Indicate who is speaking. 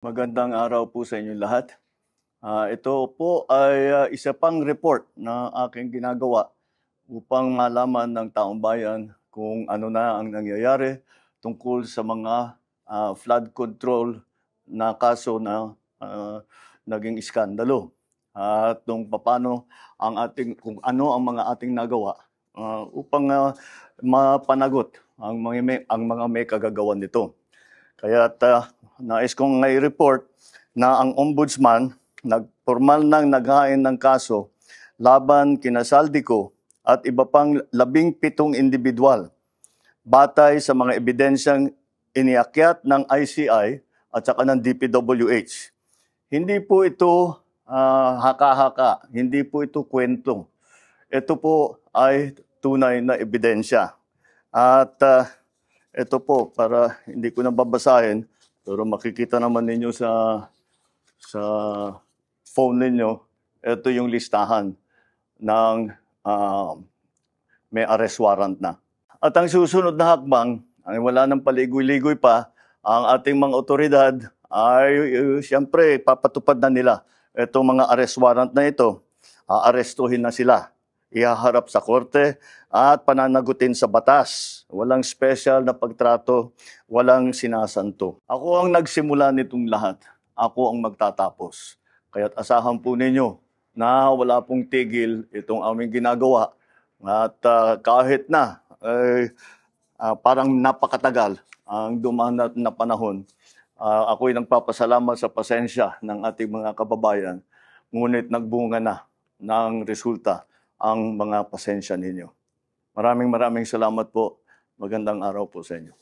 Speaker 1: Magandang araw po sa inyo lahat. Ito po ay isa pang report na aking ginagawa upang malaman ng taong bayan kung ano na ang nangyayari tungkol sa mga flood control na kaso na naging iskandalo. At kung ano ang mga ating nagawa upang mapanagot ang mga may kagagawan nito. Kaya nais kong i-report na ang ombudsman formal nang naghain ng kaso laban kina Saldico at iba pang 17 individual batay sa mga ebidensyang iniakyat ng ICI at saka ng DPWH. Hindi po ito haka-haka, hindi po ito kwento. Ito po ay tunay na ebidensya. At ito po, para hindi ko na babasahin, pero makikita naman ninyo sa phone ninyo, ito yung listahan ng may arrest warrant na. At ang susunod na hakbang, ay wala nang paligoy-ligoy pa, ang ating mga otoridad ay siyempre papatupad na nila itong mga arrest warrant na ito. Aarestuhin na sila, ihaharap sa korte at pananagutin sa batas. Walang special na pagtrato, walang sinasanto. Ako ang nagsimula nitong lahat. Ako ang magtatapos. Kaya't asahan po ninyo na wala pong tigil itong aming ginagawa. At kahit na parang napakatagal ang dumaan na panahon, ako'y nagpapasalamat sa pasensya ng ating mga kababayan. Ngunit nagbunga na ng resulta ang mga pasensya ninyo. Maraming salamat po. Magandang araw po sa inyo.